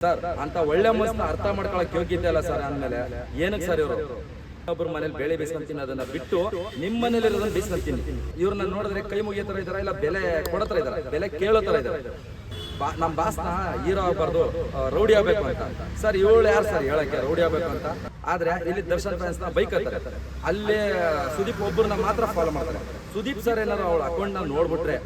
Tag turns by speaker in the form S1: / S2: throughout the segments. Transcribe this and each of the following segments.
S1: Sir ಅಂತ ಒಳ್ಳೆ ಮನಸ್ಸನ್ನ ಅರ್ಥ ಮಾಡ್ಕೊಳಕ್ ಯೋಗ್ಯತೆ ಅಲ್ಲ ಸರ್. ಅಂದ್ಮೇಲೆ ಏನಕ್ಕೆ ಸರ್ ಇವರು ಒಬ್ಬರ ಮನೇಲಿ ಬೇಳೆ ಬೇಯಿಸ್ಕೊಂತೀನಿ ಅದನ್ನ ಬಿಟ್ಟು ನಿಮ್ಮ ಮನೇಲಿ ಇರೋದನ್ನ ಬೇಯಿಸ್ಕೊಂತೀನಿ. ಇವ್ರನ್ನ ನೋಡಿದ್ರೆ ಕೈ ಮುಗಿಯೋ ತರ ಇದಾರ, ಇಲ್ಲ ಬೆಲೆ ಕೊಡೋ ತರ ಇದಾರೆ, ಬೆಲೆ ಕೇಳೋ ತರ ಇದಾರೆ. ನಮ್ಮ ಬಾಸ್ನ ಹೀರೋ ಆಗ್ಬಾರ್ದು, ರೌಡಿ ಆಗ್ಬೇಕು ಅಂತ. ಸರ್ ಇವಳು ಯಾರು ಸರ್ ಹೇಳಕ್ಕೆ ರೌಡಿ ಆಗ್ಬೇಕು ಅಂತ? ಆದ್ರೆ ಇಲ್ಲಿ ದರ್ಶನ್ ಫ್ಯಾನ್ಸ್ ನ ಬೈಕ್ ಹತ್ತಾರೆ, ಅಲ್ಲೇ ಸುದೀಪ್ ಒಬ್ಬರನ್ನ ಮಾತ್ರ ಫಾಲೋ ಮಾಡ್ತಾರೆ. ಸುದೀಪ್ ಸರ್ ಏನಾರು ಅವಳ ಅಕೌಂಟ್ ನ ನೋಡ್ಬಿಟ್ರೆ,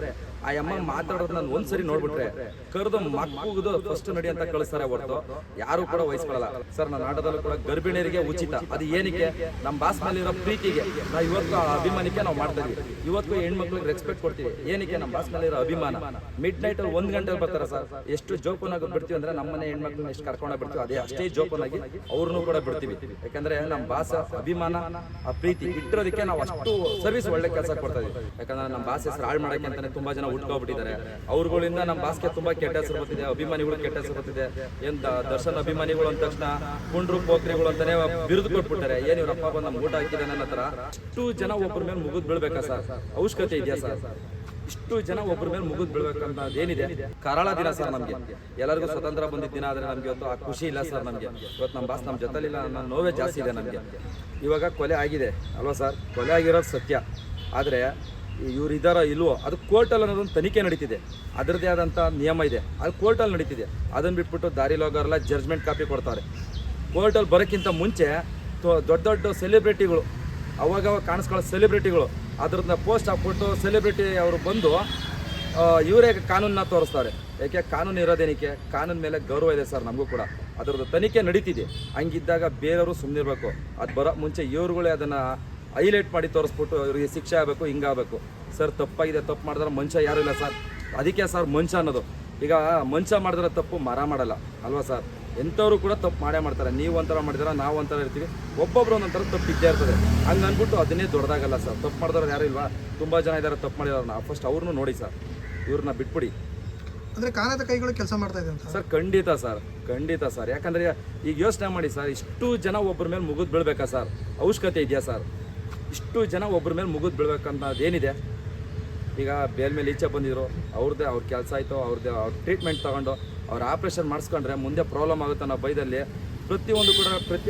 S1: ಆ ಅಮ್ಮ ಮಾತಾಡೋದನ್ನ ಒಂದ್ಸರಿ ನೋಡ್ಬಿಟ್ರೆ ಕರೆದು ಮಕ್ಕುದು ಫಸ್ಟ್ ನಡಿ ಅಂತ ಕಳಿಸ್ತಾರೆ ಹೊರತು ಯಾರು ಕೂಡ ವಹಿಸ್ಕೊಳ್ಳಲ್ಲ. ಸರ್ ನನ್ನ ಆಟದಲ್ಲೂ ಕೂಡ ಗರ್ಭಿಣಿಯರಿಗೆ ಉಚಿತ. ಅದು ಏನಕ್ಕೆ? ನಮ್ಮ ಬಾಸ್ ಮೇಲೆ ಇರೋ ಪ್ರೀತಿಗೆ, ನಾವು ಇವತ್ತು ಅಭಿಮಾನಕ್ಕೆ ನಾವು ಮಾಡ್ತಾ ಇದೀವಿ. ಇವತ್ತು ಹೆಣ್ಮಕ್ಳಿಗೆ ರೆಸ್ಪೆಕ್ಟ್ ಕೊಡ್ತೀವಿ. ಏನಕ್ಕೆ? ನಮ್ಮ ಬಾಸ್ ಮೇಲೆ ಇರೋ ಅಭಿಮಾನ. ಮಿಡ್ ನೈಟ್ ಅಲ್ಲಿ 1 ಗಂಟೆಲಿ ಬರ್ತಾರೆ ಸರ್. ಎಷ್ಟು ಜೋಪನಾಗಿ ಬಿಡ್ತೀವಿ ಅಂದ್ರೆ ನಮ್ಮನೆ ಹೆಣ್ಮಕ್ಳನ್ನ ಎಷ್ಟು ಕರ್ಕೊಂಡೋಗಿ ಬಿಡ್ತೀವಿ, ಅದೇ ಅಷ್ಟೇ ಜೋಪನಾಗಿ ಅವ್ರನ್ನೂ ಕೂಡ ಬಿಡ್ತೀವಿ. ಯಾಕಂದ್ರೆ ನಮ್ಮ ಬಾಸ್ ಅಭಿಮಾನ, ಆ ಪ್ರೀತಿ ಇಟ್ಟಿರೋದಕ್ಕೆ ನಾವು ಅಷ್ಟು ಸರ್ವಿಸ್ ಒಳ್ಳೆ ಕೆಲಸ ಕೊಡ್ತಾ ಇದೀವಿ. ಯಾಕಂದ್ರೆ ನಮ್ಮ ಬಾಸ್ ಹೆಸರು ಹಾಳು ಮಾಡಕ್ಕೆ ಅಂತಾನೆ ತುಂಬಾ ಜನ ಉಟ್ಕೊಬಿಟ್ಟಿದ್ದಾರೆ. ಅವ್ರುಗಳಿಂದ ನಮ್ಮ ಬಾಸ್ಗೆ ತುಂಬಾ ಕೆಟ್ಟ ಹೆಸರು ಬರ್ತಿದೆ, ಅಭಿಮಾನಿಗಳು ಕೆಟ್ಟ ಹೆಸರು ಬರ್ತಿದೆ. ಏನ್ ದರ್ಶನ್ ಅಭಿಮಾನಿಗಳು ಅಂದ ತಕ್ಷಣ ಕುಂಡ್ರು ಪೋಖ್ರಿಗಳು ಅಂತಾನೆ ಬಿರುದು ಕೊಟ್ಬಿಟ್ಟಾರೆ. ಏನ್ ಇವ್ರಪ್ಪ ಬಂದು ನಮ್ಮ ಊಟ ಹಾಕಿದೆ ನನ್ನ ಹತ್ರ. ಇಷ್ಟು ಜನ ಒಬ್ಬರ ಮೇಲೆ ಮುಗಿದ್ ಬೀಳ್ಬೇಕಾ ಸರ್? ಅವಶ್ಯಕತೆ ಇದೆಯಾ ಸರ್? ಇಷ್ಟು ಜನ ಒಬ್ಬರ ಮೇಲೆ ಮುಗಿದ್ ಬೀಳ್ಬೇಕಂತ ಏನಿದೆ? ಕರಾಳ ದಿನ ಸರ್ ನಮ್ಗೆ. ಎಲ್ಲರಿಗೂ ಸ್ವತಂತ್ರ ಬಂದಿದ್ದ ದಿನ ಆದ್ರೆ ನಮ್ಗೆ ಇವತ್ತು ಆ ಖುಷಿ ಇಲ್ಲ ಸರ್. ನಮ್ಗೆ ಇವತ್ತು ನಮ್ಮ ಬಾಸ್ ನಮ್ಮ ಜೊತೆಲಿಲ್ಲ ಅನ್ನೋ ನೋವೇ ಜಾಸ್ತಿ ಇದೆ ನಮ್ಗೆ. ಇವಾಗ ಕೊಲೆ ಆಗಿದೆ ಅಲ್ವಾ ಸರ್? ಕೊಲೆ ಆಗಿರೋದು ಸತ್ಯ. ಆದ್ರೆ ಇವ್ರು ಇದಾರೋ ಇಲ್ವೋ ಅದು ಕೋರ್ಟಲ್ಲಿ ಅನ್ನೋದೊಂದು ತನಿಖೆ ನಡೀತಿದೆ. ಅದರದ್ದೇ ಆದಂಥ ನಿಯಮ ಇದೆ, ಅದು ಕೋರ್ಟಲ್ಲಿ ನಡೀತಿದೆ. ಅದನ್ನು ಬಿಟ್ಬಿಟ್ಟು ದಾರಿಲಿ ಹೋಗೋರೆಲ್ಲ ಜಡ್ಜ್ಮೆಂಟ್ ಕಾಪಿ ಕೊಡ್ತಾರೆ. ಕೋರ್ಟಲ್ಲಿ ಬರೋಕ್ಕಿಂತ ಮುಂಚೆ ದೊಡ್ಡ ದೊಡ್ಡ ಸೆಲೆಬ್ರಿಟಿಗಳು, ಅವಾಗವಾಗ ಕಾಣಿಸ್ಕೊಳ್ಳೋ ಸೆಲೆಬ್ರಿಟಿಗಳು ಅದ್ರನ್ನ ಪೋಸ್ಟ್ ಹಾಕ್ಬಿಟ್ಟು ಸೆಲೆಬ್ರಿಟಿ ಅವರು ಬಂದು ಇವರೇ ಕಾನೂನನ್ನ ತೋರಿಸ್ತಾರೆ. ಯಾಕೆ? ಕಾನೂನು ಇರೋದೇನಕ್ಕೆ? ಕಾನೂನು ಮೇಲೆ ಗೌರವ ಇದೆ ಸರ್ ನಮಗೂ ಕೂಡ. ಅದರದ್ದು ತನಿಖೆ ನಡೀತಿದೆ. ಹಂಗಿದ್ದಾಗ ಬೇರೆಯವರು ಸುಮ್ಮನಿರ್ಬೇಕು. ಅದು ಬರೋ ಮುಂಚೆ ಇವ್ರುಗಳೇ ಅದನ್ನು ಹೈಲೈಟ್ ಮಾಡಿ ತೋರಿಸ್ಬಿಟ್ಟು ಇವ್ರಿಗೆ ಶಿಕ್ಷೆ ಆಗಬೇಕು, ಹಿಂಗಾಗಬೇಕು. ಸರ್ ತಪ್ಪಾಗಿದೆ, ತಪ್ಪು ಮಾಡಿದ್ರೆ ಮನುಷ್ಯ ಯಾರೂ ಇಲ್ಲ ಸರ್. ಅದಕ್ಕೆ ಸರ್ ಮನುಷ್ಯ ಅನ್ನೋದು. ಈಗ ಮನುಷ್ಯ ಮಾಡಿದ್ರೆ ತಪ್ಪು ಮರ ಮಾಡಲ್ಲ ಅಲ್ವಾ ಸರ್? ಎಂಥವ್ರು ಕೂಡ ತಪ್ಪು ಮಾಡೇ ಮಾಡ್ತಾರೆ. ನೀವು ಒಂಥರ ಮಾಡಿದ್ರೆ ನಾವು ಒಂಥರ ಇರ್ತೀವಿ, ಒಬ್ಬೊಬ್ರು ಒಂದೊಂಥರ ತಪ್ಪು ಇದ್ದೇ ಇರ್ತದೆ. ಹಂಗೆ ಅಂದ್ಬಿಟ್ಟು ಅದನ್ನೇ ದೊಡ್ಡದಾಗಲ್ಲ ಸರ್. ತಪ್ಪು ಮಾಡಿದವ್ರು ಯಾರು ಇಲ್ವಾ? ತುಂಬ ಜನ ಇದ್ದಾರೆ ತಪ್ಪು ಮಾಡಿದವ್ರನ್ನ. ಫಸ್ಟ್ ಅವ್ರನ್ನೂ ನೋಡಿ ಸರ್, ಇವ್ರನ್ನ ಬಿಟ್ಬಿಡಿ.
S2: ಅಂದರೆ ಕಾಣದ ಕೈಗಳು ಕೆಲಸ ಮಾಡ್ತಾ ಇದೆ ಅಂತ
S1: ಸರ್. ಖಂಡಿತ ಸರ್, ಖಂಡಿತ ಸರ್. ಯಾಕಂದರೆ ಈಗ ಯೋಚನೆ ಮಾಡಿ ಸರ್, ಇಷ್ಟು ಜನ ಒಬ್ಬರ ಮೇಲೆ ಮುಗಿದು ಬೀಳ್ಬೇಕಾ ಸರ್? ಅವಶ್ಯಕತೆ ಇದೆಯಾ ಸರ್? ಇಷ್ಟು ಜನ ಒಬ್ಬರ ಮೇಲೆ ಮುಗಿದು ಬೀಳ್ಬೇಕಂತದೇನಿದೆ? ಈಗ ಬೇಲ್ ಮೇಲೆ ಈಚೆ ಬಂದಿದ್ರು, ಅವ್ರದ್ದೇ ಅವ್ರ ಕೆಲಸ ಆಯಿತು, ಅವ್ರದ್ದೇ ಅವ್ರ ಟ್ರೀಟ್ಮೆಂಟ್ ತೊಗೊಂಡು ಅವ್ರು ಆಪ್ರೇಷನ್ ಮಾಡಿಸ್ಕೊಂಡ್ರೆ ಮುಂದೆ ಪ್ರಾಬ್ಲಮ್ ಆಗುತ್ತೆ ಅನ್ನೋ ಭಯದಲ್ಲಿ ಪ್ರತಿಯೊಂದು ಕೂಡ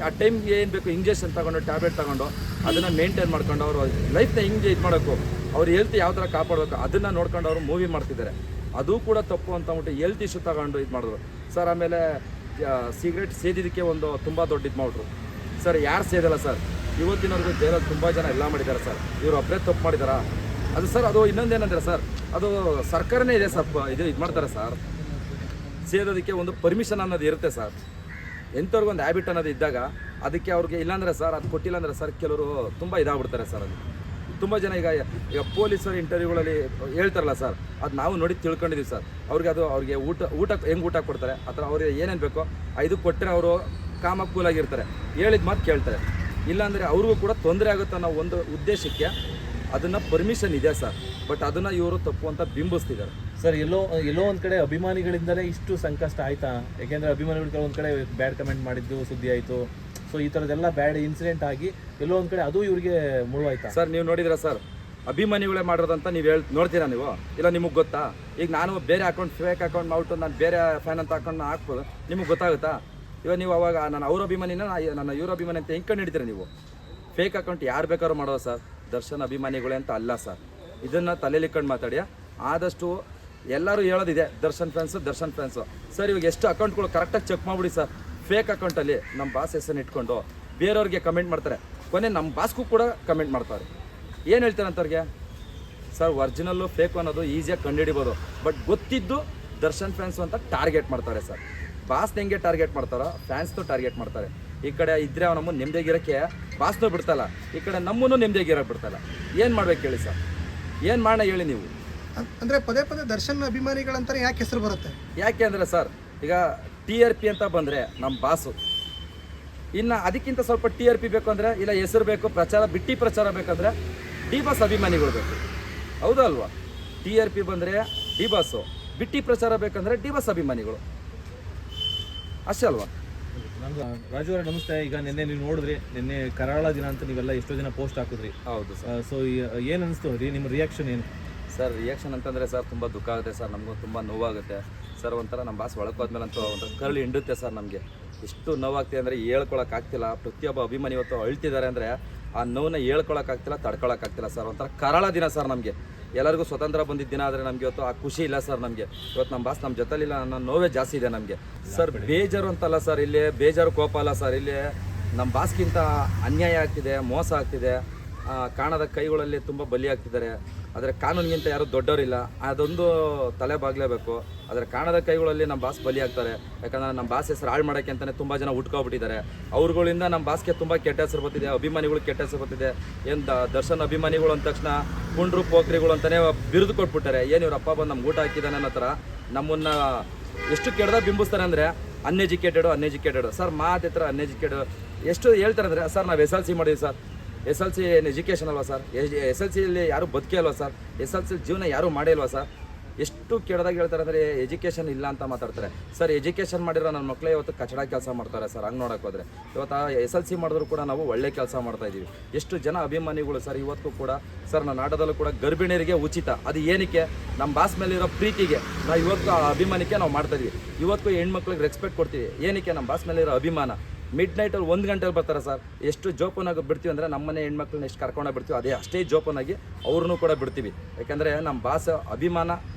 S1: ಆ ಟೈಮ್ಗೆ ಏನು ಬೇಕು ಇಂಜೆಕ್ಷನ್ ತೊಗೊಂಡು ಟ್ಯಾಬ್ಲೆಟ್ ತೊಗೊಂಡು ಅದನ್ನು ಮೇಂಟೈನ್ ಮಾಡ್ಕೊಂಡು ಅವರು ಲೈಫ್ನ ಹಿಂಗೆ ಇದು ಮಾಡೋಕ್ಕೂ ಅವ್ರ ಹೆಲ್ತ್ ಯಾವ ಥರ ಕಾಪಾಡಬೇಕು ಅದನ್ನು ನೋಡ್ಕೊಂಡು ಅವರು ಮೂವಿ ಮಾಡ್ತಿದ್ದಾರೆ. ಅದು ಕೂಡ ತಪ್ಪು ಅಂತ ಅಂದ್ಬಿಟ್ಟು ಹೆಲ್ತ್ ಇಶ್ಯೂ ತಗೊಂಡು ಇದು ಮಾಡಿದ್ರು ಸರ್. ಆಮೇಲೆ ಸಿಗರೇಟ್ ಸೇದಿದ್ದಕ್ಕೆ ಒಂದು ತುಂಬ ದೊಡ್ಡ ಇದು ಮಾಡಿದ್ರು ಸರ್. ಯಾರು ಸೇದಲ್ಲ ಸರ್. ಇವತ್ತಿನವರೆಗೂ ಜೈಲಲ್ಲಿ ತುಂಬ ಜನ ಎಲ್ಲ ಮಾಡಿದ್ದಾರೆ ಸರ್. ಇವರು ಒಬ್ಬರೇ ತಪ್ಪು ಮಾಡಿದಾರಾ? ಅದು ಸರ್, ಅದು ಇನ್ನೊಂದೇನಂದರೆ ಸರ್, ಅದು ಸರ್ಕಾರನೇ ಇದೆ ಸರ್, ಇದು ಮಾಡ್ತಾರೆ ಸರ್. ಸೇದೋದಕ್ಕೆ ಒಂದು ಪರ್ಮಿಷನ್ ಅನ್ನೋದು ಇರುತ್ತೆ ಸರ್. ಎಂಥವ್ರಿಗೂ ಒಂದು ಹ್ಯಾಬಿಟ್ ಅನ್ನೋದು ಇದ್ದಾಗ ಅದಕ್ಕೆ ಅವ್ರಿಗೆ ಇಲ್ಲಾಂದರೆ ಸರ್, ಅದು ಕೊಟ್ಟಿಲ್ಲ ಅಂದರೆ ಸರ್ ಕೆಲವರು ತುಂಬ ಇದಾಗ್ಬಿಡ್ತಾರೆ ಸರ್. ಅದು ತುಂಬ ಜನ ಈಗ ಪೊಲೀಸರು ಇಂಟರ್ವ್ಯೂಗಳಲ್ಲಿ ಹೇಳ್ತಾರಲ್ಲ ಸರ್, ಅದು ನಾವು ನೋಡಿ ತಿಳ್ಕೊಂಡಿದ್ದೀವಿ ಸರ್. ಅವ್ರಿಗೆ ಊಟ ಹೆಂಗೆ ಊಟ ಕೊಡ್ತಾರೆ ಆ ಥರ ಅವ್ರಿಗೆ ಏನೇನು ಬೇಕೋ ಇದು ಕೊಟ್ಟರೆ ಅವರು ಕಾಮ ಕೂಲಾಗಿರ್ತಾರೆ, ಹೇಳಿದ ಮಾತು ಕೇಳ್ತಾರೆ. ಇಲ್ಲಾಂದರೆ ಅವ್ರಿಗೂ ಕೂಡ ತೊಂದರೆ ಆಗುತ್ತೆ ಅನ್ನೋ ಒಂದು ಉದ್ದೇಶಕ್ಕೆ ಅದನ್ನು ಪರ್ಮಿಷನ್ ಇದೆ ಸರ್. ಬಟ್ ಅದನ್ನು ಇವರು ತಪ್ಪು ಅಂತ ಬಿಂಬಿಸ್ತಿದ್ದಾರೆ
S3: ಸರ್. ಎಲ್ಲೋ ಒಂದು ಕಡೆ ಅಭಿಮಾನಿಗಳಿಂದಲೇ ಇಷ್ಟು ಸಂಕಷ್ಟ ಆಯ್ತಾ? ಯಾಕೆಂದರೆ ಅಭಿಮಾನಿಗಳು ಕೆಲವೊಂದು ಕಡೆ ಬ್ಯಾಡ್ ಕಮೆಂಟ್ ಮಾಡಿದ್ದು ಸುದ್ದಿ ಆಯಿತು. ಸೊ ಈ ಥರದ್ದೆಲ್ಲ ಬ್ಯಾಡ್ ಇನ್ಸಿಡೆಂಟ್ ಆಗಿ ಎಲ್ಲೋ ಒಂದು ಕಡೆ ಅದು ಇವ್ರಿಗೆ ಮುಳುವಾಯ್ತಾ
S1: ಸರ್? ನೀವು ನೋಡಿದ್ರೆ ಸರ್, ಅಭಿಮಾನಿಗಳೇ ಮಾಡಿರೋದಂತ ನೀವು ನೋಡ್ತೀರಾ ನೀವು? ಇಲ್ಲ ನಿಮಗೆ ಗೊತ್ತಾ? ಈಗ ನಾನು ಬೇರೆ ಅಕೌಂಟ್ ಫೇಕ್ ಅಕೌಂಟ್ ಮಾಡ್ಬಿಟ್ಟು ನಾನು ಬೇರೆ ಫ್ಯಾನ್ ಅಂತ ಅಕೌಂಟ್ನ ಹಾಕ್ಬೋದು, ನಿಮಗೆ ಗೊತ್ತಾಗುತ್ತಾ? ಇವಾಗ ನೀವು ಅವಾಗ ನಾನು ಅವ್ರ ಅಭಿಮಾನಿನ ನನ್ನ ಇವ್ರ ಅಭಿಮಾನಿ ಅಂತ ಹೆಂಗೆ ಕಂಡು ಹಿಡಿತೀರ ನೀವು? ಫೇಕ್ ಅಕೌಂಟ್ ಯಾರು ಬೇಕಾದ್ರೂ ಮಾಡೋದು ಸರ್. ದರ್ಶನ್ ಅಭಿಮಾನಿಗಳೇ ಅಂತ ಅಲ್ಲ ಸರ್. ಇದನ್ನು ತಲೆಯಲ್ಲಿ ಕಂಡು ಮಾತಾಡಿ. ಆದಷ್ಟು ಎಲ್ಲರೂ ಹೇಳೋದಿದೆ ದರ್ಶನ್ ಫ್ಯಾನ್ಸು ಸರ್. ಇವಾಗ ಎಷ್ಟು ಅಕೌಂಟ್ಗಳು ಕರೆಕ್ಟಾಗಿ ಚೆಕ್ ಮಾಡಿಬಿಡಿ ಸರ್. ಫೇಕ್ ಅಕೌಂಟಲ್ಲಿ ನಮ್ಮ ಬಾಸ್ ಹೆಸರನ್ನು ಇಟ್ಕೊಂಡು ಬೇರೆಯವ್ರಿಗೆ ಕಮೆಂಟ್ ಮಾಡ್ತಾರೆ, ಕೊನೆ ನಮ್ಮ ಬಾಸ್ಗೂ ಕೂಡ ಕಮೆಂಟ್ ಮಾಡ್ತಾರೆ. ಏನು ಹೇಳ್ತಾರೆ ಅಂಥವ್ರಿಗೆ ಸರ್? ಒರಿಜಿನಲ್ಲು ಫೇಕು ಅನ್ನೋದು ಈಸಿಯಾಗಿ ಕಂಡುಹಿಡಿಬೋದು. ಬಟ್ ಗೊತ್ತಿದ್ದು ದರ್ಶನ್ ಫ್ಯಾನ್ಸು ಅಂತ ಟಾರ್ಗೆಟ್ ಮಾಡ್ತಾರೆ ಸರ್. ಬಾಸ್ನ ಹೆಂಗೆ ಟಾರ್ಗೆಟ್ ಮಾಡ್ತಾರೋ ಫ್ಯಾನ್ಸ್ನೂ ಟಾರ್ಗೆಟ್ ಮಾಡ್ತಾರೆ. ಈ ಕಡೆ ಇದ್ದರೆ ನಮ್ಮ ನೆಮ್ಮದಿಗಿರೋಕ್ಕೆ ಬಾಸ್ನೂ ಬಿಡ್ತಲ್ಲ, ಈ ಕಡೆ ನಮ್ಮನ್ನು ನೆಮ್ಮದಿಗಿರೋಕ್ಕೆ ಬಿಡ್ತಲ್ಲ. ಏನು ಮಾಡ್ಬೇಕು ಹೇಳಿ ಸರ್? ಏನು ಮಾಡೋಣ ಹೇಳಿ ನೀವು?
S2: ಅಂದರೆ ಪದೇ ದರ್ಶನ್ ಅಭಿಮಾನಿಗಳಂತಾರೆ ಯಾಕೆ ಹೆಸರು ಬರುತ್ತೆ?
S1: ಯಾಕೆ ಅಂದರೆ ಸರ್, ಈಗ TRP ಅಂತ ಬಂದರೆ ನಮ್ಮ ಬಾಸು, ಇನ್ನು ಅದಕ್ಕಿಂತ ಸ್ವಲ್ಪ TRP ಬೇಕು ಅಂದರೆ, ಇಲ್ಲ ಹೆಸರು ಬೇಕು, ಬಿಟ್ಟಿ ಪ್ರಚಾರ ಬೇಕಂದರೆ ಡಿ ಬಾಸ್ ಅಭಿಮಾನಿಗಳು ಬೇಕು. ಹೌದಾ ಅಲ್ವಾ? TRP ಬಂದರೆ ಡಿ ಬಾಸು, ಬಿಟ್ಟಿ ಪ್ರಚಾರ ಬೇಕಂದರೆ ಡಿ ಬಾಸ್ ಅಭಿಮಾನಿಗಳು, ಅಷ್ಟೇ ಅಲ್ವಾ?
S3: ರಾಜು ಅವರೇ ನಮಸ್ತೆ. ಈಗ ನಿನ್ನೆ ನೀವು ನೋಡಿದ್ರಿ, ನಿನ್ನೆ ಕರಾಳ ದಿನ ಅಂತ ನೀವೆಲ್ಲ ಎಷ್ಟೋ ಜನ ಪೋಸ್ಟ್ ಹಾಕಿದ್ರಿ.
S1: ಹೌದು ಸರ್.
S3: ಸೊ ಏನು ಅನಿಸ್ತು ರೀ? ನಿಮ್ಮ ರಿಯಾಕ್ಷನ್ ಏನು
S1: ಸರ್? ರಿಯಾಕ್ಷನ್ ಅಂತಂದರೆ ಸರ್ ತುಂಬ ದುಃಖ ಆಗುತ್ತೆ ಸರ್. ನಮಗೂ ತುಂಬ ನೋವಾಗುತ್ತೆ ಸರ್ ಒಂಥರ ನಮ್ಮ ಬಾಸ್ ಒಳಕೋದ್ಮೇಲೆ ಅಂತ ಒಂಥರ ಕರಳು ಹಿಂಡುತ್ತೆ ಸರ್ ನಮಗೆ. ಎಷ್ಟು ನೋವಾಗ್ತಿದೆ ಅಂದರೆ ಹೇಳ್ಕೊಳಕ್ಕಾಗ್ತಿಲ್ಲ. ಪ್ರತಿಯೊಬ್ಬ ಅಭಿಮಾನಿ ಇವತ್ತು ಅಳ್ತಿದ್ದಾರೆ ಅಂದರೆ ಆ ನೋವನ್ನ ಹೇಳ್ಕೊಳಕ್ಕಾಗ್ತಿಲ್ಲ, ತಡ್ಕೊಳಕ್ಕಾಗ್ತಿಲ್ಲ ಸರ್. ಒಂಥರ ಕರಾಳ ದಿನ ಸರ್ ನಮಗೆ. ಎಲ್ಲರಿಗೂ ಸ್ವತಂತ್ರ ಬಂದಿದ್ದ ದಿನ ಆದರೆ ನಮಗೆ ಇವತ್ತು ಆ ಖುಷಿ ಇಲ್ಲ ಸರ್ ನಮಗೆ. ಇವತ್ತು ನಮ್ಮ ಬಾಸ್ ನಮ್ಮ ಜೊತೆಲಿಲ್ಲ ಅನ್ನೋ ನೋವೇ ಜಾಸ್ತಿ ಇದೆ ನಮಗೆ ಸರ್. ಬೇಜಾರು ಅಂತಲ್ಲ ಸರ್, ಇಲ್ಲಿ ಬೇಜಾರು ಕೋಪ ಅಲ್ಲ ಸರ್. ಇಲ್ಲಿ ನಮ್ಮ ಬಾಸ್ಗಿಂತ ಅನ್ಯಾಯ ಆಗ್ತಿದೆ, ಮೋಸ ಆಗ್ತಿದೆ, ಕಾಣದ ಕೈಗಳಲ್ಲಿ ತುಂಬ ಬಲಿ ಆಗ್ತಿದ್ದಾರೆ. ಆದರೆ ಕಾನೂನಿಗಿಂತ ಯಾರು ದೊಡ್ಡವರಿಲ್ಲ, ಅದೊಂದು ತಲೆ ಬಾಗಲೇಬೇಕು. ಆದರೆ ಕಾಣದ ಕೈಗಳಲ್ಲಿ ನಮ್ಮ ಬಾಸ್ ಬಲಿ ಆಗ್ತಾರೆ. ಯಾಕಂದರೆ ನಮ್ಮ ಬಾಸ್ ಹೆಸರು ಹಾಳು ಮಾಡೋಕ್ಕೆ ಅಂತಲೇ ತುಂಬ ಜನ ಉಟ್ಕೊಬಿಟ್ಟಿದ್ದಾರೆ. ಅವ್ರುಗಳಿಂದ ನಮ್ಮ ಬಾಸ್ಗೆ ತುಂಬ ಕೆಟ್ಟ ಹೆಸರು ಬರ್ತಿದೆ, ಅಭಿಮಾನಿಗಳು ಕೆಟ್ಟ ಹೆಸರು ಬರ್ತಿದೆ. ಏನು ದರ್ಶನ್ ಅಭಿಮಾನಿಗಳು ಅಂದ ತಕ್ಷಣ ಕುಂಡ್ರು ಪೋಖ್ರಿಗಳು ಅಂತಲೇ ಬಿರುದು ಕೊಟ್ಬಿಟ್ಟಾರೆ. ಏನು ಇವ್ರ ಅಪ್ಪ ಬಂದು ನಮ್ಗೆ ಊಟ ಹಾಕಿದ್ದಾನೆ ಅನ್ನೋ ಥರ ನಮ್ಮನ್ನು ಎಷ್ಟು ಕೆಡ್ದಾಗ ಬಿಂಬಿಸ್ತಾರೆ ಅಂದರೆ ಅನ್ಎಜುಕೇಟೆಡು ಸರ್. ಮಾತಿತ್ರ ಅನ್ಎಜುಕೇಟೆಡ್ ಎಷ್ಟು ಹೇಳ್ತಾರೆ ಅಂದರೆ, ಸರ್ ನಾವು SLC ಮಾಡಿದ್ವಿ ಸರ್. SLC ಏನು ಎಜುಕೇಷನ್ ಅಲ್ವಾ ಸರ್? SLCಯಲ್ಲಿ ಯಾರೂ ಬದುಕೇ ಅಲ್ವಾ ಸರ್? SLC ಜೀವನ ಯಾರೂ ಮಾಡೇ ಅಲ್ವಾ ಸರ್? ಎಷ್ಟು ಕೆಡ್ದಾಗ ಹೇಳ್ತಾರೆ ಅಂದರೆ ಎಜುಕೇಷನ್ ಇಲ್ಲ ಅಂತ ಮಾತಾಡ್ತಾರೆ ಸರ್. ಎಜುಕೇಷನ್ ಮಾಡಿರೋ ನನ್ನ ಮಕ್ಕಳೇ ಇವತ್ತು ಕಚಡ ಕೆಲಸ ಮಾಡ್ತಾರೆ ಸರ್. ಹಂಗೆ ನೋಡೋಕೆ ಹೋದರೆ ಇವತ್ತು SLC ಮಾಡಿದ್ರು ಕೂಡ ನಾವು ಒಳ್ಳೆ ಕೆಲಸ ಮಾಡ್ತಾಯಿದ್ದೀವಿ. ಎಷ್ಟು ಜನ ಅಭಿಮಾನಿಗಳು ಸರ್ ಇವತ್ತು ಕೂಡ ಸರ್. ನನ್ನ ಆಟದಲ್ಲೂ ಕೂಡ ಗರ್ಭಿಣಿಯರಿಗೆ ಉಚಿತ. ಅದು ಏನಕ್ಕೆ? ನಮ್ಮ ಬಾಸ್ ಮೇಲಿರೋ ಪ್ರೀತಿಗೆ ನಾವು ಇವತ್ತು ಆ ಅಭಿಮಾನಕ್ಕೆ ನಾವು ಮಾಡ್ತಾಯಿದ್ವಿ. ಇವತ್ತು ಹೆಣ್ಮಕ್ಳಿಗೆ ರೆಸ್ಪೆಕ್ಟ್ ಕೊಡ್ತೀವಿ. ಏನಕ್ಕೆ? ನಮ್ಮ ಬಾಸ್ ಮೇಲಿರೋ ಅಭಿಮಾನ. ಮಿಡ್ ನೈಟಲ್ಲಿ 1 ಗಂಟೆಲಿ ಬರ್ತಾರೆ ಸರ್. ಎಷ್ಟು ಜೋಪನಾಗಿ ಬಿಡ್ತೀವಿ ಅಂದರೆ ನಮ್ಮನೆ ಹೆಣ್ಮಕ್ಳನ್ನ ಎಷ್ಟು ಕರ್ಕೊಂಡೋಗಿ ಬಿಡ್ತೀವಿ, ಅಷ್ಟೇ ಜೋಪನಾಗಿ ಅವ್ರನ್ನೂ ಕೂಡ ಬಿಡ್ತೀವಿ. ಯಾಕಂದರೆ ನಮ್ಮ ಬಾಸ್ ಅಭಿಮಾನ,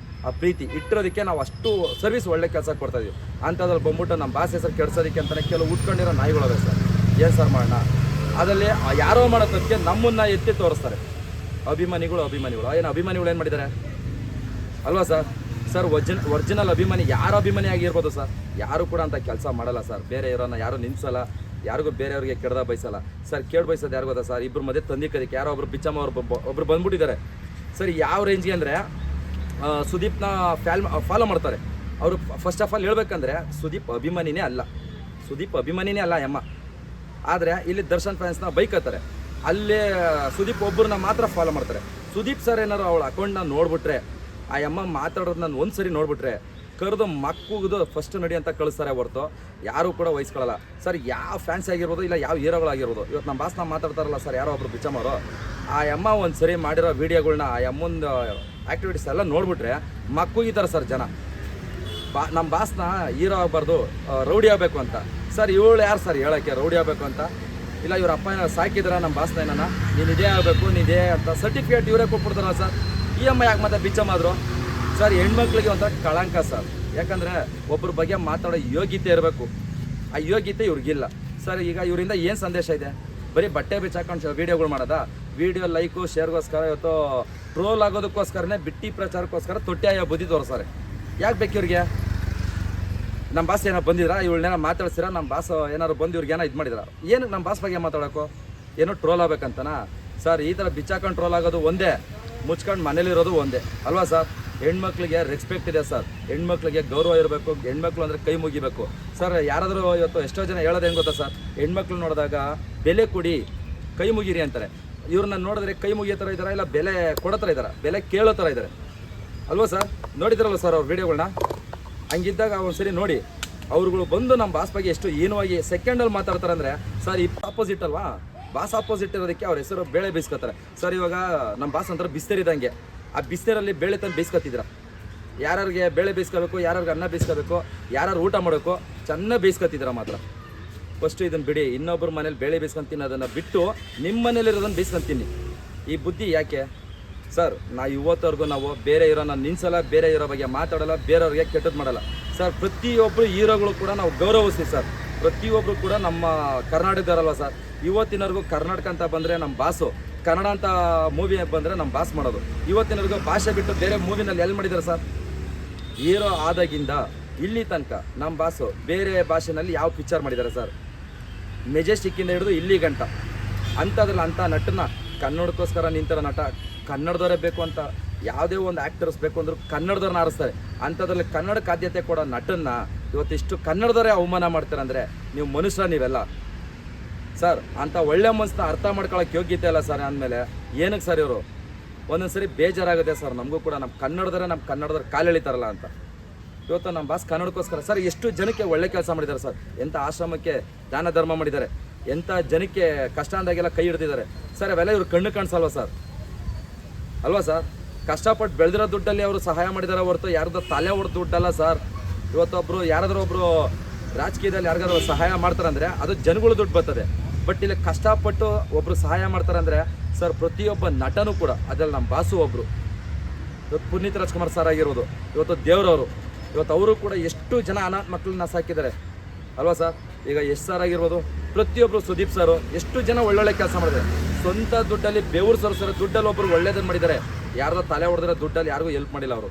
S1: ಆ ಪ್ರೀತಿ ಇಟ್ಟಿರೋದಕ್ಕೆ ನಾವು ಅಷ್ಟು ಸರ್ವಿಸ್ ಒಳ್ಳೆ ಕೆಲಸ ಕೊಡ್ತಾಯಿದ್ವಿ. ಅಂಥದ್ರಲ್ಲಿ ಬಂದ್ಬಿಟ್ಟು ನಮ್ಮ ಬಾಸ್ ಹೆಸರು ಕೆಡ್ಸೋದಕ್ಕೆ ಅಂತಲೇ ಕೆಲವು ಉಟ್ಕೊಂಡಿರೋ ನಾಯಿಗಳವೆ ಸರ್. ಏನು ಸರ್ ಮಾಡೋಣ? ಅದರಲ್ಲಿ ಯಾರೋ ಮಾಡೋದಕ್ಕೆ ನಮ್ಮನ್ನು ಎತ್ತಿ ತೋರಿಸ್ತಾರೆ ಅಭಿಮಾನಿಗಳು. ಏನು ಅಭಿಮಾನಿಗಳು ಏನು ಮಾಡಿದ್ದಾರೆ ಅಲ್ವಾ ಸರ್? ಒರಿಜಿನಲ್ ಅಭಿಮಾನಿ ಯಾರು ಅಭಿಮಾನಿ ಆಗಿರ್ಬೋದು ಸರ್, ಯಾರು ಕೂಡ ಅಂತ ಕೆಲಸ ಮಾಡಲ್ಲ ಸರ್. ಬೇರೆ ಇರೋನ ಯಾರು ನಿನ್ಸಲ್ಲ, ಯಾರಿಗೂ ಬೇರೆಯವ್ರಿಗೆ ಕೆಡ್ದ ಬಯಸಲ್ಲ ಸರ್. ಬಯಸೋದು ಯಾರು ಗೊತ್ತಾ ಸರ್? ಇಬ್ಬರು ಮಧ್ಯೆ ತಂದಿಕ್ಕದಕ್ಕೆ ಯಾರೋ ಒಬ್ರು ಬಿಚ್ಚಮ್ಮ ಒಬ್ರು ಬಂದ್ಬಿಟ್ಟಿದ್ದಾರೆ ಸರ್. ಯಾವ ರೇಂಜ್ಗೆ ಅಂದರೆ ಸುದೀಪ್ನ ಫಾಲೋ ಮಾಡ್ತಾರೆ ಅವರು. ಫಸ್ಟ್ ಆಫ್ ಆಲ್ ಹೇಳ್ಬೇಕಂದ್ರೆ ಸುದೀಪ್ ಅಭಿಮಾನಿನೇ ಅಲ್ಲ ಅಮ್ಮ. ಆದರೆ ಇಲ್ಲಿ ದರ್ಶನ್ ಫ್ಯಾನ್ಸ್ನ ಬೈಕತ್ತಾರೆ. ಅಲ್ಲೇ ಸುದೀಪ್ ಒಬ್ಬರನ್ನ ಮಾತ್ರ ಫಾಲೋ ಮಾಡ್ತಾರೆ. ಸುದೀಪ್ ಸರ್ ಏನಾರು ಅವಳ ಅಕೌಂಟ್ನ ನೋಡ್ಬಿಟ್ರೆ, ಆ ಅಮ್ಮ ಮಾತಾಡೋದು ನಾನು ಒಂದು ಸರಿ ನೋಡ್ಬಿಟ್ರೆ ಕರೆದು ಮಕ್ಕುದು ಫಸ್ಟ್ ನಡಿ ಅಂತ ಕಳಿಸ್ತಾರೆ ಹೊರತು ಯಾರೂ ಕೂಡ ವಹಿಸ್ಕೊಳ್ಳಲ್ಲ ಸರ್. ಯಾವ ಫ್ಯಾನ್ಸ್ ಆಗಿರ್ಬೋದು, ಇಲ್ಲ ಯಾವ ಹೀರೋಗಳಾಗಿರ್ಬೋದು. ಇವತ್ತು ನಮ್ಮ ಬಾಸ್ನ ಮಾತಾಡ್ತಾರಲ್ಲ ಸರ್ ಯಾರೋ ಒಬ್ರು ಬಿಚ್ಚಮ್ಮವರು, ಆ ಅಮ್ಮ ಒಂದು ಸರಿ ಮಾಡಿರೋ ವೀಡಿಯೋಗಳ್ನ, ಆ ಅಮ್ಮಂದು ಆ್ಯಕ್ಟಿವಿಟೀಸ್ ಎಲ್ಲ ನೋಡ್ಬಿಟ್ರೆ ಮಕ್ಕುಗಿತಾರೆ ಸರ್ ಜನ. ನಮ್ಮ ಬಾಸ್ನ ಹೀರೋ ಆಗಬಾರ್ದು, ರೌಡಿ ಆಗಬೇಕು ಅಂತ ಸರ್. ಇವಳು ಯಾರು ಸರ್ ಹೇಳೋಕ್ಕೆ ರೌಡಿ ಆಗಬೇಕು ಅಂತ? ಇಲ್ಲ ಇವ್ರ ಅಪ್ಪ ಏನಾರು ಸಾಕಿದಾರ ನಮ್ಮ ಬಾಸ್ನ ಏನಾನ, ನೀನು ಇದೇ ಆಗಬೇಕು ನೀನೇ ಅಂತ ಸರ್ಟಿಫಿಕೇಟ್ ಇವರೇ ಕೊಟ್ಬಿಡ್ತಾರಲ್ಲ ಸರ್. ಈ ಅಮ್ಮ ಯಾಕೆ ಮತ್ತೆ ಬಿಚ್ಚಮ್ಮಾದ್ರು ಸರ್? ಹೆಣ್ಮಕ್ಳಿಗೆ ಒಂಥರ ಕಳಂಕ ಸರ್. ಯಾಕಂದರೆ ಒಬ್ಬರ ಬಗ್ಗೆ ಮಾತಾಡೋ ಯೋಗ್ಯತೆ ಇರಬೇಕು. ಆ ಯೋಗ್ಯತೆ ಇವ್ರಿಗಿಲ್ಲ ಸರ್. ಈಗ ಇವರಿಂದ ಏನು ಸಂದೇಶ ಇದೆ? ಬರೀ ಬಟ್ಟೆ ಬಿಚ್ಚಾಕೊಂಡು ವೀಡಿಯೋಗಳು ಮಾಡೋದಾ? ವೀಡಿಯೋ ಲೈಕು ಶೇರ್ಗೋಸ್ಕರ ಇವತ್ತು ಟ್ರೋಲ್ ಆಗೋದಕ್ಕೋಸ್ಕರನೇ ಬಿಟ್ಟಿ ಪ್ರಚಾರಕ್ಕೋಸ್ಕರ ತೊಟ್ಟಿ ಬುದ್ಧಿ ತೋರಿಸ್ತಾರೆ. ಯಾಕೆ ಬೇಕು ಇವ್ರಿಗೆ? ನಮ್ಮ ಬಾಸ್ ಏನಾರು ಬಂದಿದ್ರಾ? ಇವಳನ್ನೇನೋ ಮಾತಾಡ್ಸಿರಾ? ನಮ್ಮ ಬಾಸ್ ಏನಾರು ಬಂದು ಇವ್ರಿಗೆ ಏನೋ ಇದು ಮಾಡಿದಾರ? ಏನು ನಮ್ಮ ಬಾಸ್ ಬಗ್ಗೆ ಮಾತಾಡೋಕ್ಕೋ? ಏನೋ ಟ್ರೋಲ್ ಆಗ್ಬೇಕಂತನಾ ಸರ್? ಈ ಥರ ಬಿಚ್ಚಾಕೊಂಡು ಟ್ರೋಲ್ ಆಗೋದು ಒಂದೇ, ಮುಚ್ಕೊಂಡು ಮನೇಲಿರೋದು ಒಂದೇ ಅಲ್ವಾ ಸರ್? ಹೆಣ್ಮಕ್ಳಿಗೆ ರೆಸ್ಪೆಕ್ಟ್ ಇದೆ ಸರ್. ಹೆಣ್ಮಕ್ಳಿಗೆ ಗೌರವ ಇರಬೇಕು. ಹೆಣ್ಮಕ್ಳು ಅಂದರೆ ಕೈ ಮುಗಿಬೇಕು ಸರ್. ಯಾರಾದರೂ ಇವತ್ತು ಎಷ್ಟೋ ಜನ ಹೇಳೋದು ಹೆಂಗೆ ಗೊತ್ತಾ ಸರ್? ಹೆಣ್ಮಕ್ಳು ನೋಡಿದಾಗ ಬೆಲೆ ಕೊಡಿ, ಕೈ ಮುಗಿರಿ ಅಂತಾರೆ. ಇವ್ರನ್ನ ನೋಡಿದ್ರೆ ಕೈ ಮುಗಿಯೋ ಥರ ಇದ್ದಾರೆ, ಇಲ್ಲ ಬೆಲೆ ಕೊಡೋ ಥರ ಇದ್ದಾರೆ, ಬೆಲೆ ಕೇಳೋ ಥರ ಇದ್ದಾರೆ ಅಲ್ವಾ ಸರ್? ನೋಡಿದ್ರಲ್ವ ಸರ್ ಅವ್ರ ವೀಡಿಯೋಗಳನ್ನ? ಹಂಗಿದ್ದಾಗ ಒಂದ್ಸರಿ ನೋಡಿ. ಅವ್ರುಗಳು ಬಂದು ನಮ್ಮ ಬಾಸ್ ಬಗ್ಗೆ ಎಷ್ಟು ಏನವಾಗಿ ಸೆಕೆಂಡಲ್ಲಿ ಮಾತಾಡ್ತಾರೆ ಅಂದರೆ ಸರ್, ಈ ಆಪೋಸಿಟ್ ಅಲ್ವಾ? ಬಾಸ್ ಆಪೋಸಿಟ್ ಇರೋದಕ್ಕೆ ಅವ್ರ ಹೆಸರು ಬೇಳೆ ಬೇಯಿಸ್ಕೊತಾರೆ ಸರ್. ಇವಾಗ ನಮ್ಮ ಬಾಸ್ ಅಂತಾರೆ ಬಿಸ್ನೀರಿದ್ದಂಗೆ. ಆ ಬಿಸ್ನೀರಲ್ಲಿ ಬೇಳೆ ತಂದು ಬೇಯಿಸ್ಕೊತಿದ್ರ. ಯಾರಿಗೆ ಬೇಳೆ ಬೇಯಿಸ್ಕೋಬೇಕು, ಯಾರಿಗೆ ಅನ್ನ ಬೇಯಿಸ್ಕೋಬೇಕು, ಯಾರು ಊಟ ಮಾಡಬೇಕು, ಚೆನ್ನಾಗಿ ಬೇಯಿಸ್ಕೊತಿದ್ರ ಮಾತ್ರ. ಫಸ್ಟು ಇದನ್ನು ಬಿಡಿ. ಇನ್ನೊಬ್ಬರ ಮನೇಲಿ ಬೇಳೆ ಬೇಯಿಸ್ಕೊಂಡು ತಿನ್ನೋದನ್ನು ಬಿಟ್ಟು ನಿಮ್ಮ ಮನೇಲಿರೋದನ್ನು ಬೇಯಿಸ್ಕೊಂಡು ತಿನ್ನಿ. ಈ ಬುದ್ಧಿ ಯಾಕೆ ಸರ್? ಇವತ್ತವರೆಗೂ ನಾವು ಬೇರೆ ಇರೋನ ನಿನ್ಸಲ್ಲ, ಬೇರೆ ಇರೋ ಬಗ್ಗೆ ಮಾತಾಡಲ್ಲ, ಬೇರೆಯವ್ರಿಗೆ ಕೆಟ್ಟದ್ದು ಮಾಡಲ್ಲ ಸರ್. ಪ್ರತಿಯೊಬ್ಬರು ಹೀರೋಗಳು ಕೂಡ ನಾವು ಗೌರವಿಸ್ತೀವಿ ಸರ್. ಪ್ರತಿಯೊಬ್ಬರು ಕೂಡ ನಮ್ಮ ಕರ್ನಾಟಕದವರಲ್ವ ಸರ್? ಇವತ್ತಿನವರೆಗೂ ಕರ್ನಾಟಕ ಅಂತ ಬಂದರೆ ನಮ್ಮ ಬಾಸು, ಕನ್ನಡ ಅಂತ ಮೂವಿ ಬಂದರೆ ನಮ್ಮ ಬಾಸ್ ಮಾಡೋದು. ಇವತ್ತಿನವರೆಗೂ ಭಾಷೆ ಬಿಟ್ಟು ಬೇರೆ ಮೂವಿನಲ್ಲಿ ಎಲ್ಲಿ ಮಾಡಿದ್ದಾರೆ ಸರ್? ಹೀರೋ ಆದಾಗಿಂದ ಇಲ್ಲಿ ತನಕ ನಮ್ಮ ಬಾಸು ಬೇರೆ ಭಾಷೆನಲ್ಲಿ ಯಾವ ಪಿಕ್ಚರ್ ಮಾಡಿದ್ದಾರೆ ಸರ್? ಮೆಜೆಸ್ಟಿಕ್ಕಿಂದ ಹಿಡಿದು ಇಲ್ಲಿ ಗಂಟ. ಅಂಥದ್ರಲ್ಲಿ ಅಂಥ ನಟನ ಕನ್ನಡಕ್ಕೋಸ್ಕರ ನಿಂತಿರೋ ನಟ, ಕನ್ನಡದವರೇ ಬೇಕು ಅಂತ ಯಾವುದೇ ಒಂದು ಆ್ಯಕ್ಟರ್ಸ್ ಬೇಕು ಅಂದರೂ ಕನ್ನಡದವ್ರನ್ನ ಆರಿಸ್ತಾರೆ. ಅಂಥದ್ರಲ್ಲಿ ಕನ್ನಡಕ್ಕೆ ಆದ್ಯತೆ ಕೊಡೋ ನಟನ್ನ ಇವತ್ತಿಷ್ಟು ಕನ್ನಡದವರೇ ಅವಮಾನ ಮಾಡ್ತಾರೆ ಅಂದರೆ ನೀವು ಮನುಷ್ಯರ ನೀವೆಲ್ಲ ಸರ್? ಅಂಥ ಒಳ್ಳೆ ಮನಸ್ಸನ್ನ ಅರ್ಥ ಮಾಡ್ಕೊಳ್ಳೋಕೆ ಯೋಗ್ಯತೆ ಇಲ್ಲ ಸರ್. ಅಂದಮೇಲೆ ಏನಕ್ಕೆ ಸರ್ ಇವರು? ಒಂದೊಂದು ಸರಿ ಬೇಜಾರಾಗುತ್ತೆ ಸರ್ ನಮಗೂ ಕೂಡ. ನಮ್ಮ ಕನ್ನಡದವ್ರು ಕಾಲು ಎಳಿತಾರಲ್ಲ ಅಂತ. ಇವತ್ತು ನಮ್ಮ ಬಾಸ್ ಕನ್ನಡಕ್ಕೋಸ್ಕರ ಸರ್ ಎಷ್ಟು ಜನಕ್ಕೆ ಒಳ್ಳೆ ಕೆಲಸ ಮಾಡಿದ್ದಾರೆ ಸರ್. ಎಂಥ ಆಶ್ರಮಕ್ಕೆ ದಾನ ಧರ್ಮ ಮಾಡಿದ್ದಾರೆ, ಎಂಥ ಜನಕ್ಕೆ ಕಷ್ಟ ಅಂದಾಗೆಲ್ಲ ಕೈ ಹಿಡ್ದಿದ್ದಾರೆ ಸರ್. ಅವೆಲ್ಲ ಇವ್ರು ಕಣ್ಣು ಕಾಣಿಸಲ್ವ ಸರ್? ಅಲ್ವಾ ಸರ್? ಕಷ್ಟಪಟ್ಟು ಬೆಳೆದಿರೋ ದುಡ್ಡಲ್ಲಿ ಅವರು ಸಹಾಯ ಮಾಡಿದಾರೆ ಹೊರತು ಯಾರ್ದು ತಲೆ ಹೊಡೆದು ದುಡ್ಡಲ್ಲ ಸರ್. ಇವತ್ತೊಬ್ರು ಯಾರಾದ್ರೂ ಒಬ್ರು ರಾಜಕೀಯದಲ್ಲಿ ಯಾರಿಗಾದ್ರೂ ಸಹಾಯ ಮಾಡ್ತಾರಂದ್ರೆ ಅದು ಜನಗಳು ದುಡ್ಡು ಬರ್ತದೆ. ಬಟ್ ಇಲ್ಲಿ ಕಷ್ಟಪಟ್ಟು ಒಬ್ರು ಸಹಾಯ ಮಾಡ್ತಾರಂದ್ರೆ ಸರ್ ಪ್ರತಿಯೊಬ್ಬ ನಟನೂ ಕೂಡ, ಅದ್ರಲ್ಲಿ ನಮ್ಮ ಬಾಸು ಒಬ್ರು, ಇವತ್ತು ಪುನೀತ್ ರಾಜ್ಕುಮಾರ್ ಸರ್ ಆಗಿರ್ಬೋದು, ಇವತ್ತು ದೇವ್ರವರು, ಇವತ್ತು ಅವರು ಕೂಡ ಎಷ್ಟು ಜನ ಅನಾಥ ಮಕ್ಕಳನ್ನ ಸಾಕಿದ್ದಾರೆ ಅಲ್ವಾ ಸರ್. ಈಗ ಎಸ್ ಸರ್ ಆಗಿರ್ಬೋದು, ಪ್ರತಿಯೊಬ್ಬರು ಸುದೀಪ್ ಸರ್, ಎಷ್ಟು ಜನ ಒಳ್ಳೊಳ್ಳೆ ಕೆಲಸ ಮಾಡಿದ್ದಾರೆ. ಸ್ವಂತ ದುಡ್ಡಲ್ಲಿ ಬೆವರು ಸರ್ ದುಡ್ಡಲ್ಲಿ ಒಬ್ಬರು ಒಳ್ಳೇದನ್ನು ಮಾಡಿದ್ದಾರೆ. ಯಾರ್ದೋ ತಲೆ ಹೊಡೆದ್ರೆ ದುಡ್ಡಲ್ಲಿ ಯಾರಿಗೂ ಹೆಲ್ಪ್ ಮಾಡಿಲ್ಲ ಅವರು.